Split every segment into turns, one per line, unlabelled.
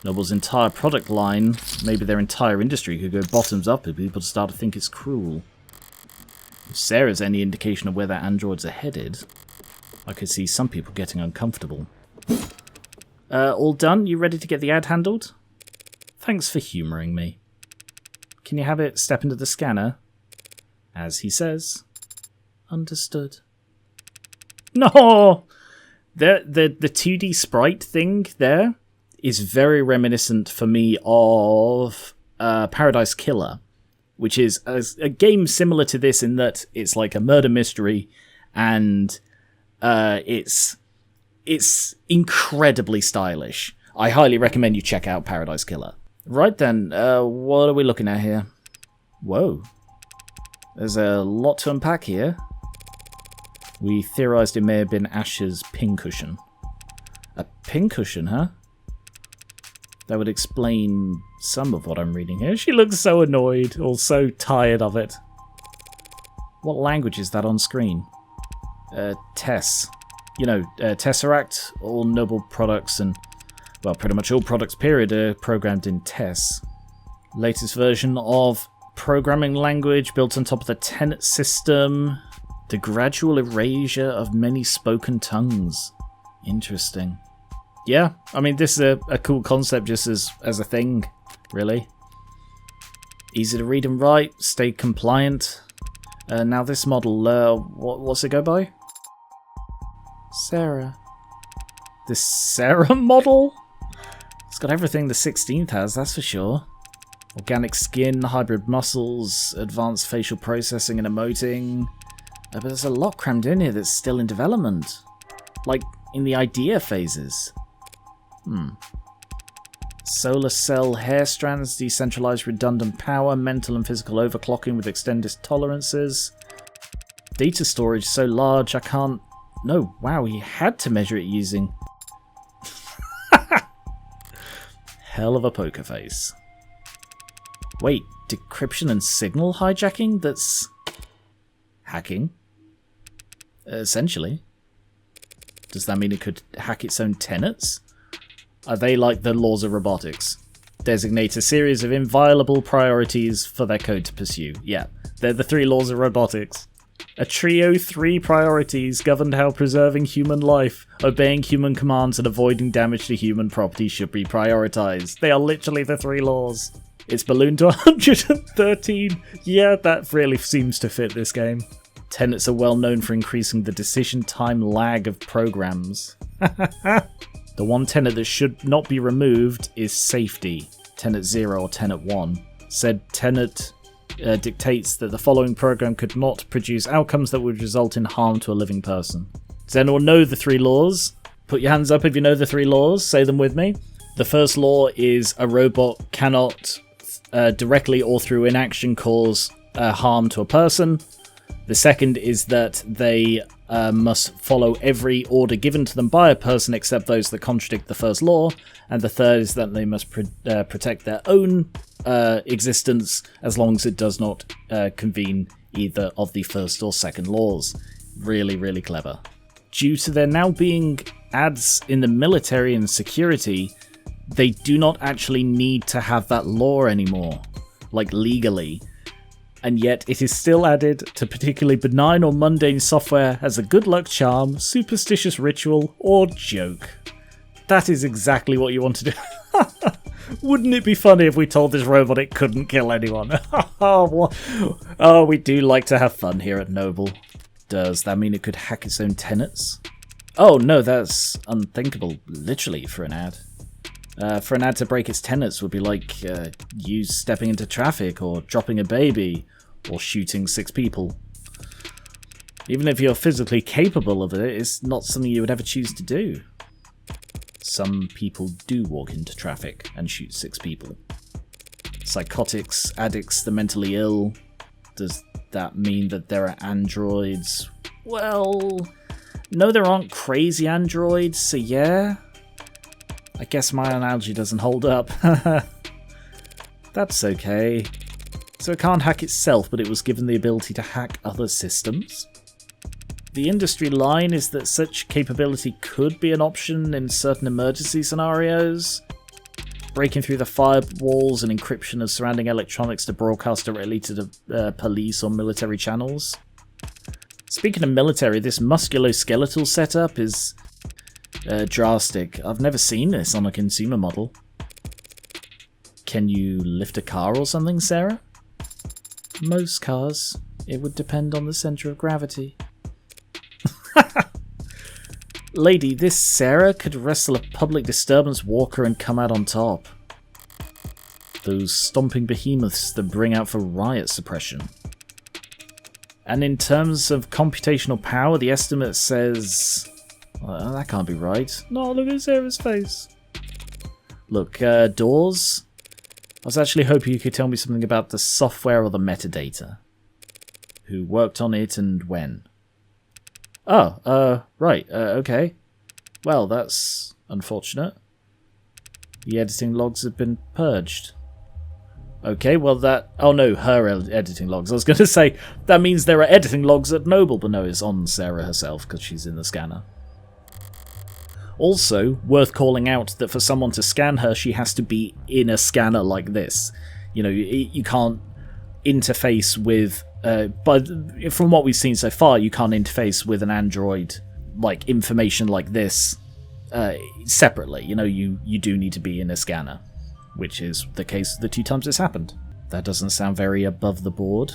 Noble's entire product line, maybe their entire industry, could go bottoms up if people start to think it's cruel. If Serra's any indication of where their androids are headed, I could see some people getting uncomfortable. All done? You ready to get the ad handled? Thanks for humouring me. Can you have it step into the scanner? As he says. Understood. No! The 2D sprite thing there is very reminiscent for me of Paradise Killer, which is a game similar to this in that it's like a murder mystery, and it's incredibly stylish. I highly recommend you check out Paradise Killer. Right then, what are we looking at here? Whoa. There's a lot to unpack here. We theorised it may have been Ash's pincushion. A pincushion, huh? That would explain some of what I'm reading here. She looks so annoyed, or so tired of it. What language is that on screen? Tess. You know, Tesseract, all Noble products and, well, pretty much all products, period, are programmed in Tess. Latest version of programming language built on top of the Tenet system. The gradual erasure of many spoken tongues. Interesting. Yeah, I mean, this is a cool concept just as a thing, really. Easy to read and write, stay compliant. Now this model, what's it go by? Serra. This Serra model? It's got everything the 16th has, that's for sure. Organic skin, hybrid muscles, advanced facial processing and emoting. But there's a lot crammed in here that's still in development. Like, in the idea phases. Solar cell hair strands, decentralized redundant power, mental and physical overclocking with extended tolerances. Data storage so large I can't... No, wow, he had to measure it using... Hell of a poker face. Wait, decryption and signal hijacking? That's... hacking? Essentially. Does that mean it could hack its own tenets? Are they like the laws of robotics? Designate a series of inviolable priorities for their code to pursue. Yeah, they're the 3 laws of robotics. A trio 3 priorities governed how preserving human life, obeying human commands, and avoiding damage to human property should be prioritized. They are literally the 3 laws. It's ballooned to 113. Yeah, that really seems to fit this game. Tenets are well known for increasing the decision time lag of programs. The one tenet that should not be removed is safety. Tenet 0 or Tenet 1. Said tenet dictates that the following program could not produce outcomes that would result in harm to a living person. Does anyone know the 3 laws? Put your hands up if you know the 3 laws. Say them with me. The first law is a robot cannot directly or through inaction cause harm to a person. The second is that they must follow every order given to them by a person except those that contradict the first law. And the third is that they must protect their own existence as long as it does not convene either of the first or second laws. Really, really clever. Due to there now being ads in the military and security, they do not actually need to have that law anymore, like legally. And yet it is still added to particularly benign or mundane software as a good luck charm, superstitious ritual, or joke. That is exactly what you want to do. Wouldn't it be funny if we told this robot it couldn't kill anyone? Oh, we do like to have fun here at Noble. Does that mean it could hack its own tenets? Oh no, that's unthinkable, literally, for an ad. For an ad to break its tenets would be like you stepping into traffic, or dropping a baby, or shooting 6 people. Even if you're physically capable of it, it's not something you would ever choose to do. Some people do walk into traffic and shoot 6 people. Psychotics, addicts, the mentally ill. Does that mean that there are androids? Well, no, there aren't crazy androids, so yeah. I guess my analogy doesn't hold up. That's okay. So it can't hack itself, but it was given the ability to hack other systems. The industry line is that such capability could be an option in certain emergency scenarios. breaking through the firewalls and encryption of surrounding electronics to broadcast directly to the police or military channels. Speaking of military, this musculoskeletal setup is drastic. I've never seen this on a consumer model. Can you lift a car or something, Sarah? Most cars. It would depend on the center of gravity. Lady, this Serra could wrestle a public disturbance walker and come out on top. Those stomping behemoths that bring out for riot suppression. And in terms of computational power, the estimate says... Well, that can't be right. No, look at Sarah's face. Look, doors? I was actually hoping you could tell me something about the software or the metadata. Who worked on it and when. Oh, right, okay. Well, that's unfortunate. The editing logs have been purged. Okay, well that... Oh no, her editing logs. I was going to say, that means there are editing logs at Noble, but no, it's on Serra herself, because she's in the scanner. Also, worth calling out that for someone to scan her, she has to be in a scanner like this. You know, you can't interface with... but from what we've seen so far, you can't interface with an android like information like this separately. You know, you do need to be in a scanner, which is the case the 2 times it's happened. That doesn't sound very above the board.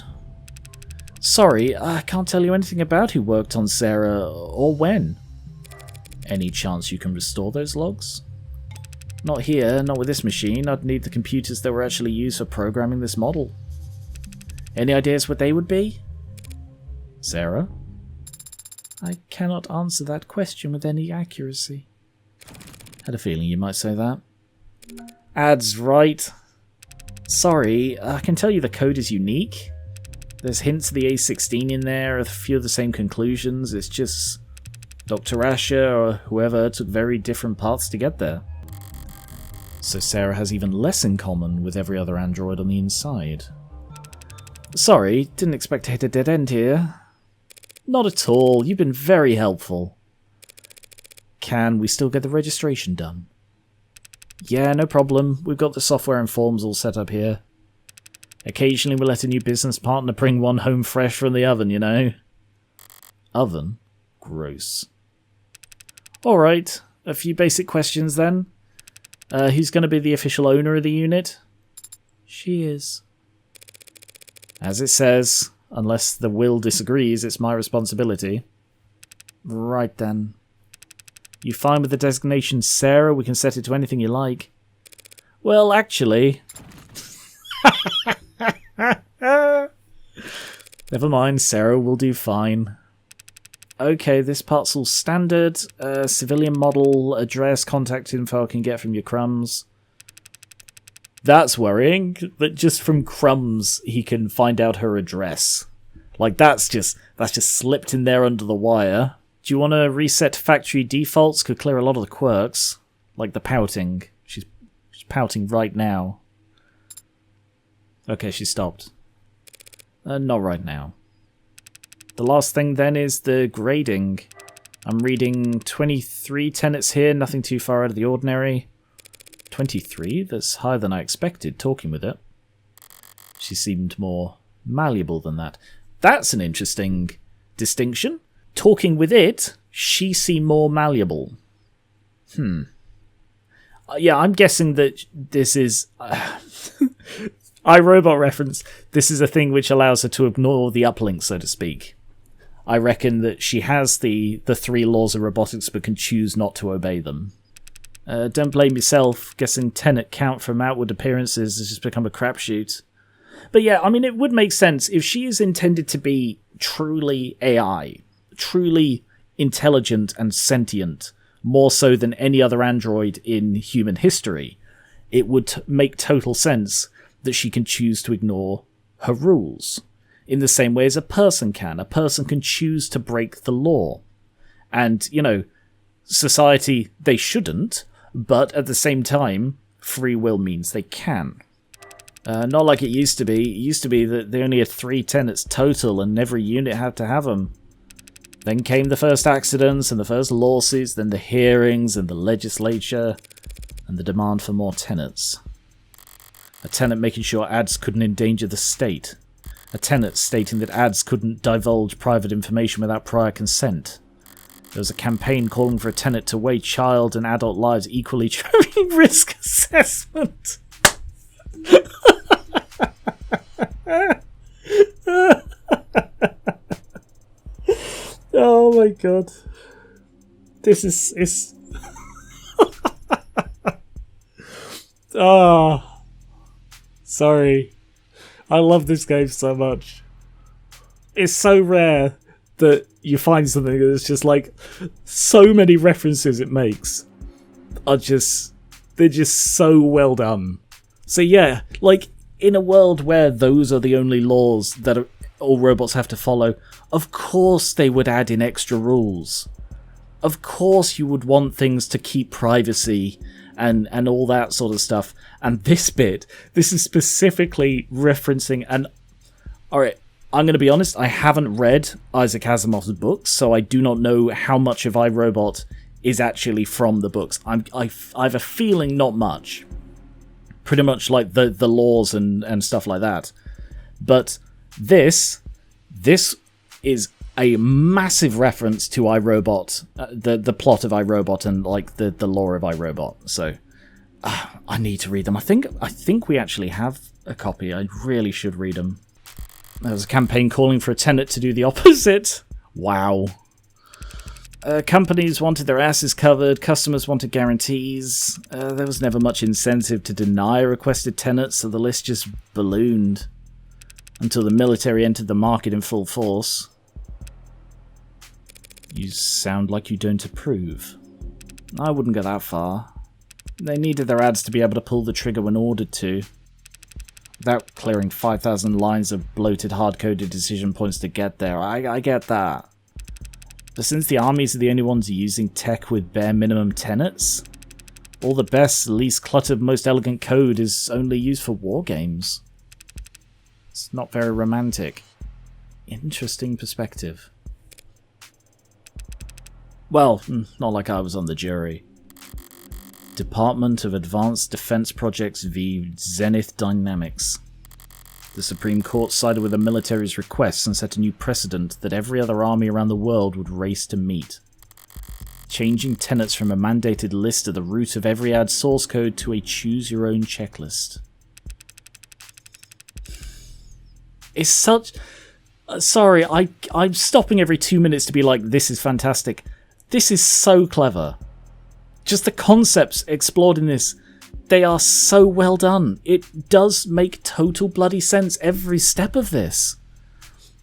Sorry, I can't tell you anything about who worked on Serra or when. Any chance you can restore those logs? Not here, not with this machine. I'd need the computers that were actually used for programming this model. Any ideas what they would be? Serra? I cannot answer that question with any accuracy. Had a feeling you might say that. Ad's right. Sorry, I can tell you the code is unique. There's hints of the A16 in there, a few of the same conclusions. It's just Dr. Asher or whoever took very different paths to get there. So Serra has even less in common with every other android on the inside. Sorry, didn't expect to hit a dead end here. Not at all, you've been very helpful. Can we still get the registration done? Yeah, no problem. We've got the software and forms all set up here. Occasionally we'll let a new business partner bring one home fresh from the oven, you know. Oven? Gross. Alright, a few basic questions then. Who's going to be the official owner of the unit? She is. As it says, unless the will disagrees, it's my responsibility. Right then. You fine with the designation Serra? We can set it to anything you like. Well, actually... Never mind, Serra will do fine. Okay, this part's all standard. Civilian model, address, contact info I can get from your crumbs. That's worrying, that just from crumbs he can find out her address. Like, that's just slipped in there under the wire. Do you want to reset factory defaults? Could clear a lot of the quirks. Like the pouting. She's pouting right now. Okay, she stopped. Not right now. The last thing then is the grading. I'm reading 23 tenets here, nothing too far out of the ordinary. 23? That's higher than I expected, talking with it. She seemed more malleable than that. That's an interesting distinction. Talking with it, she seemed more malleable. Yeah, I'm guessing that this is... iRobot reference. This is a thing which allows her to ignore the uplink, so to speak. I reckon that she has the 3 laws of robotics but can choose not to obey them. Don't blame yourself. Guessing tenet count from outward appearances has just become a crapshoot. But yeah, I mean, it would make sense if she is intended to be truly AI, truly intelligent and sentient, more so than any other android in human history. It would make total sense that she can choose to ignore her rules. In the same way as a person can. A person can choose to break the law. And, you know, society, they shouldn't, but at the same time, free will means they can. Not like it used to be. It used to be that they only had 3 tenets total and every unit had to have them. Then came the first accidents and the first lawsuits, then the hearings and the legislature. and the demand for more tenants. A tenant making sure ads couldn't endanger the state. A tenant stating that ads couldn't divulge private information without prior consent. There was a campaign calling for a tenant to weigh child and adult lives equally during risk assessment. Oh my god. This is... Sorry. I love this game so much. It's so rare that you find something that's just like so many references it makes are just, they're just so well done. So yeah, like in a world where those are the only laws that all robots have to follow, of course they would add in extra rules. Of course you would want things to keep privacy and all that sort of stuff. And this is specifically referencing, and alright, I'm going to be honest, I haven't read Isaac Asimov's books, so I do not know how much of iRobot is actually from the books. I have a feeling not much. Pretty much like the laws and stuff like that. But this is a massive reference to iRobot, the plot of iRobot and like the lore of iRobot. So I need to read them. I think we actually have a copy. I really should read them. There was a campaign calling for a tenant to do the opposite. Wow. Companies wanted their asses covered, customers wanted guarantees. There was never much incentive to deny requested tenants, so the list just ballooned until the military entered the market in full force. You sound like you don't approve. I wouldn't go that far. They needed their ads to be able to pull the trigger when ordered to, without clearing 5,000 lines of bloated, hard-coded decision points to get there. I get that. But since the armies are the only ones using tech with bare minimum tenets, all the best, least cluttered, most elegant code is only used for war games. It's not very romantic. Interesting perspective. Well, not like I was on the jury. Department of Advanced Defense Projects v. Zenith Dynamics. The Supreme Court sided with the military's requests and set a new precedent that every other army around the world would race to meet. Changing tenets from a mandated list at the root of every ad source code to a choose-your-own checklist. It's such... sorry, I'm stopping every 2 minutes to be like, this is fantastic. This is so clever. Just the concepts explored in this, they are so well done. It does make total bloody sense every step of this.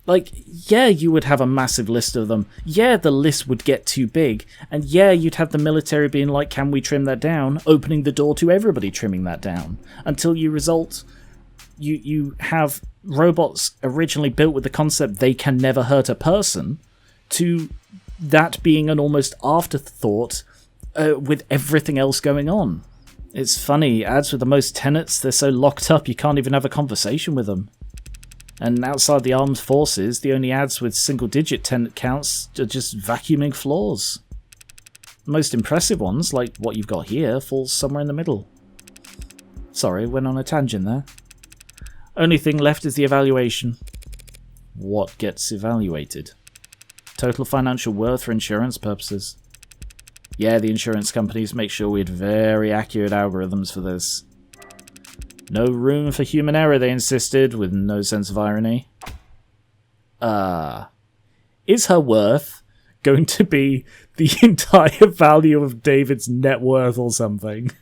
Like, yeah, you would have a massive list of them. Yeah, the list would get too big. And yeah, you'd have the military being like, can we trim that down? Opening the door to everybody trimming that down. Until you have robots originally built with the concept they can never hurt a person, to that being an almost afterthought with everything else going on. It's funny, ads with the most tenets, they're so locked up you can't even have a conversation with them. And outside the armed forces, the only ads with single-digit tenant counts are just vacuuming floors. The most impressive ones, like what you've got here, falls somewhere in the middle. Sorry, went on a tangent there. Only thing left is the evaluation. What gets evaluated? Total financial worth for insurance purposes. Yeah, the insurance companies make sure we had very accurate algorithms for this. No room for human error, they insisted, with no sense of irony. Is her worth going to be the entire value of David's net worth or something?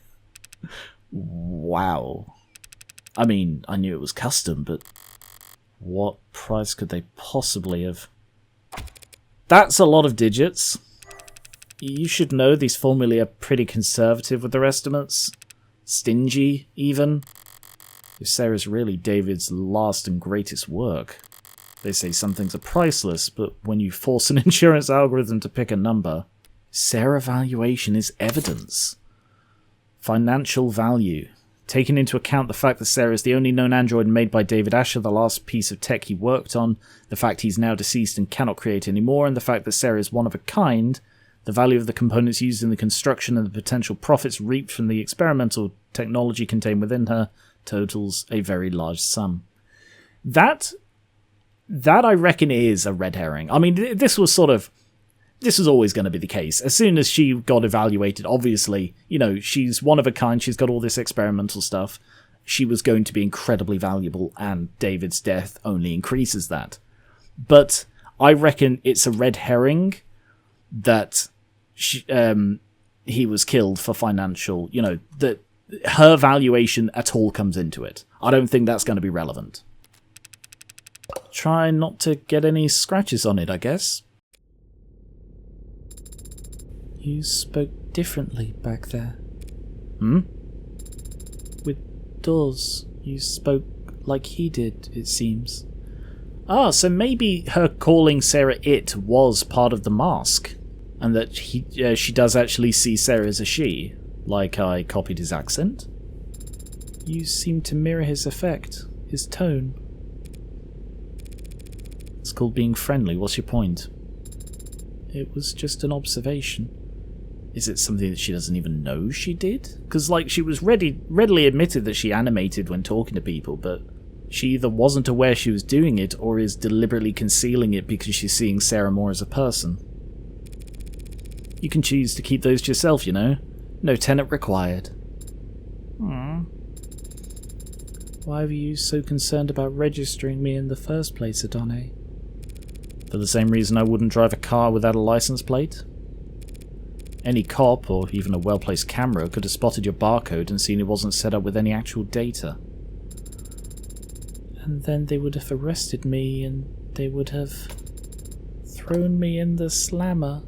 Wow. I mean, I knew it was custom, but what price could they possibly have? That's a lot of digits. You should know these formulae are pretty conservative with their estimates. Stingy, even. If Serra's really David's last and greatest work. They say some things are priceless, but when you force an insurance algorithm to pick a number, Serra valuation is evidence. Financial value. Taking into account the fact that Serra is the only known android made by David Asher, the last piece of tech he worked on, the fact he's now deceased and cannot create any more, and the fact that Serra is one of a kind, The value of the components used in the construction and the potential profits reaped from the experimental technology contained within her totals a very large sum. That I reckon is a red herring. I mean, this was always going to be the case. As soon as she got evaluated, obviously, she's one of a kind, she's got all this experimental stuff. She was going to be incredibly valuable, and David's death only increases that. But I reckon it's a red herring that he was killed for financial, that her valuation at all comes into it. I don't think that's going to be relevant. Try not to get any scratches on it, I guess. You spoke differently back there. With Dawes, you spoke like he did, it seems. Ah, so maybe her calling Sarah it was part of the mask, and that she does actually see Sarah as a she, like I copied his accent. You seem to mirror his effect, his tone. It's called being friendly. What's your point? It was just an observation. Is it something that she doesn't even know she did? Because, she was readily admitted that she animated when talking to people, but she either wasn't aware she was doing it or is deliberately concealing it because she's seeing Sarah more as a person. You can choose to keep those to yourself, No tenant required. Why were you so concerned about registering me in the first place, Adone? For the same reason I wouldn't drive a car without a license plate. Any cop, or even a well-placed camera, could have spotted your barcode and seen it wasn't set up with any actual data. And then they would have arrested me, and they would have thrown me in the slammer.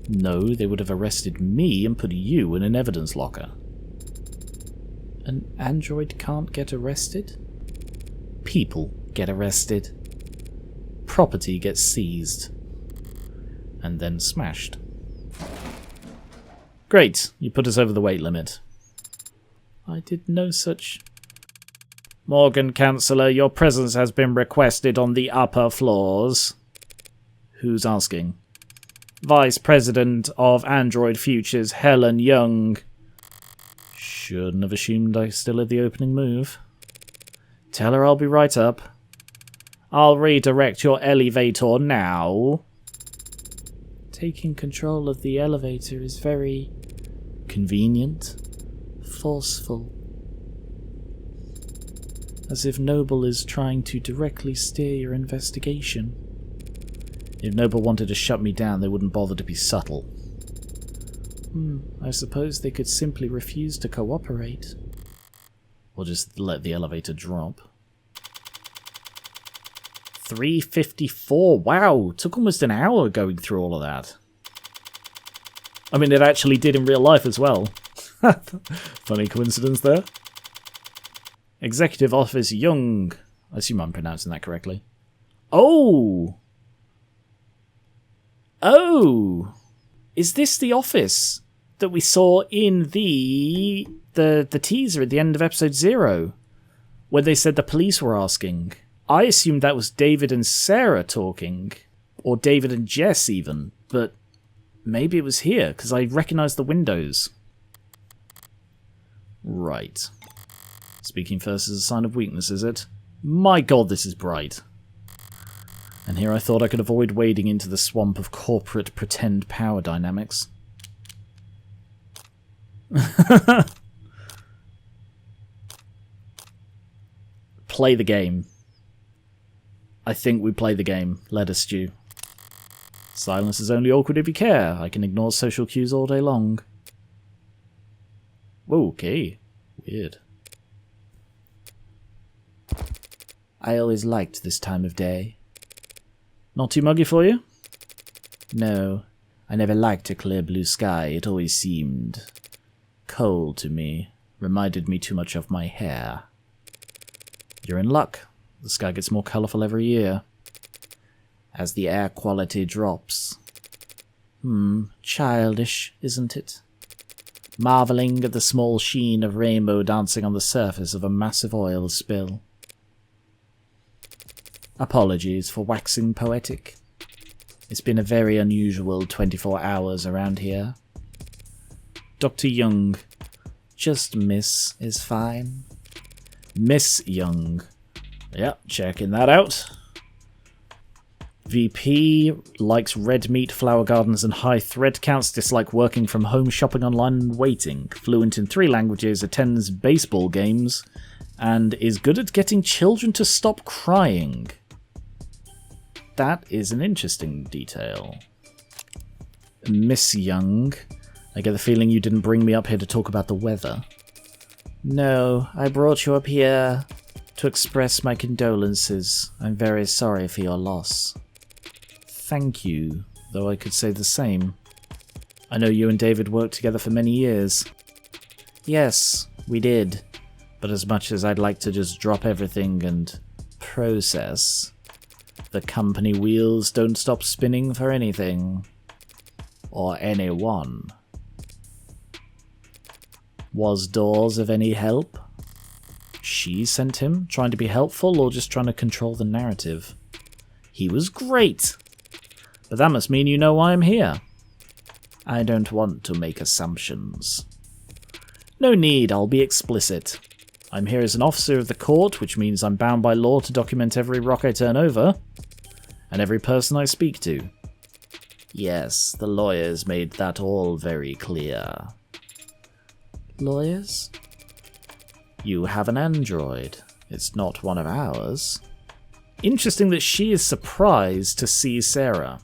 No, they would have arrested me and put you in an evidence locker. An android can't get arrested? People get arrested. Property gets seized. And then smashed. Great, you put us over the weight limit. I did no such... Morgan, Councillor, your presence has been requested on the upper floors. Who's asking? Vice President of Android Futures, Helen Young. Shouldn't have assumed I still had the opening move. Tell her I'll be right up. I'll redirect your elevator now. Taking control of the elevator is very... convenient. Forceful. As if Noble is trying to directly steer your investigation. If Noble wanted to shut me down, they wouldn't bother to be subtle. I suppose they could simply refuse to cooperate. Or just let the elevator drop. 3:54. Wow, took almost an hour going through all of that. I mean, it actually did in real life as well. Funny coincidence there. Executive Office Young. I assume I'm pronouncing that correctly. Oh! Oh! Is this the office that we saw in the teaser at the end of episode 0? Where they said the police were asking. I assumed that was David and Sarah talking. Or David and Jess even. But maybe it was here, because I recognised the windows. Right. Speaking first is a sign of weakness, is it? My god, this is bright. And here I thought I could avoid wading into the swamp of corporate pretend power dynamics. Play the game. I think we play the game. Let us stew. Silence is only awkward if you care. I can ignore social cues all day long. Whoa, okay. Weird. I always liked this time of day. Not too muggy for you? No, I never liked a clear blue sky. It always seemed cold to me. Reminded me too much of my hair. You're in luck. The sky gets more colourful every year. As the air quality drops. Childish, isn't it? Marvelling at the small sheen of rainbow dancing on the surface of a massive oil spill. Apologies for waxing poetic. It's been a very unusual 24 hours around here. Dr. Young. Just Miss is fine. Miss Young. Yep, checking that out. VP likes red meat, flower gardens, and high thread counts. Dislike working from home, shopping online, and waiting. Fluent in 3 languages, attends baseball games, and is good at getting children to stop crying. That is an interesting detail. Miss Young, I get the feeling you didn't bring me up here to talk about the weather. No, I brought you up here to express my condolences. I'm very sorry for your loss. Thank you, though I could say the same. I know you and David worked together for many years. Yes, we did. But as much as I'd like to just drop everything and process, the company wheels don't stop spinning for anything. Or anyone. Was Dawes of any help? She sent him, trying to be helpful or just trying to control the narrative? He was great! But that must mean you know why I'm here. I don't want to make assumptions. No need, I'll be explicit. I'm here as an officer of the court, which means I'm bound by law to document every rock I turn over, and every person I speak to. Yes, the lawyers made that all very clear. Lawyers? You have an android. It's not one of ours. Interesting that she is surprised to see Serra.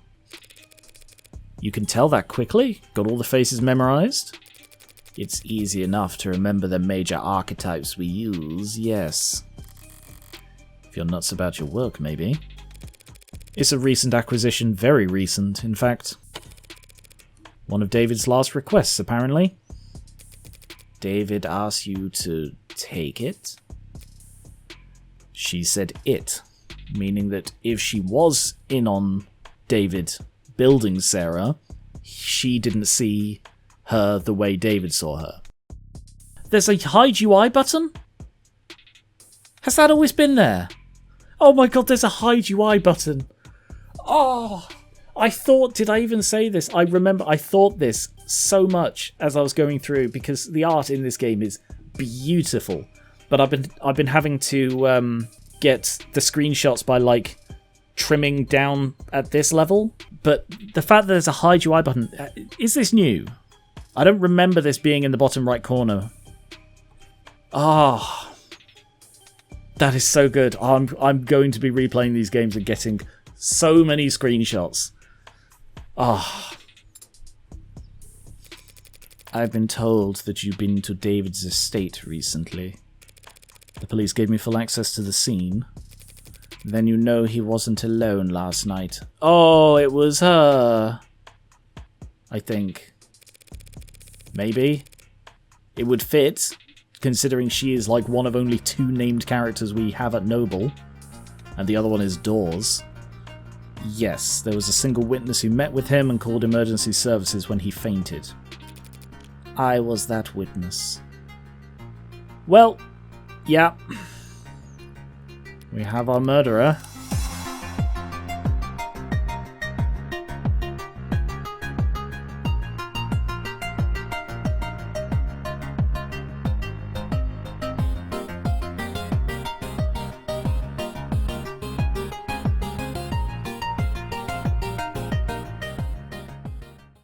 You can tell that quickly? Got all the faces memorized? It's easy enough to remember the major archetypes we use, yes. If you're nuts about your work, maybe. It's a recent acquisition, very recent, in fact. One of David's last requests, apparently. David asked you to take it? She said it, meaning that if she was in on David building Serra, she didn't see her the way David saw her. There's a hide UI button? Has that always been there? Oh my god, there's a hide UI button. Oh, did I even say this? I remember I thought this so much as I was going through because the art in this game is beautiful. But I've been having to get the screenshots by like trimming down at this level. But the fact that there's a hide UI button, is this new? I don't remember this being in the bottom right corner. Ah, that is so good. I'm going to be replaying these games and getting so many screenshots. Ah. I've been told that you've been to David's estate recently. The police gave me full access to the scene. Then you know he wasn't alone last night. Oh, it was her. I think. Maybe. It would fit, considering she is like one of only 2 named characters we have at Noble. And the other one is Dawes. Yes, there was a single witness who met with him and called emergency services when he fainted. I was that witness. Well, yeah. We have our murderer.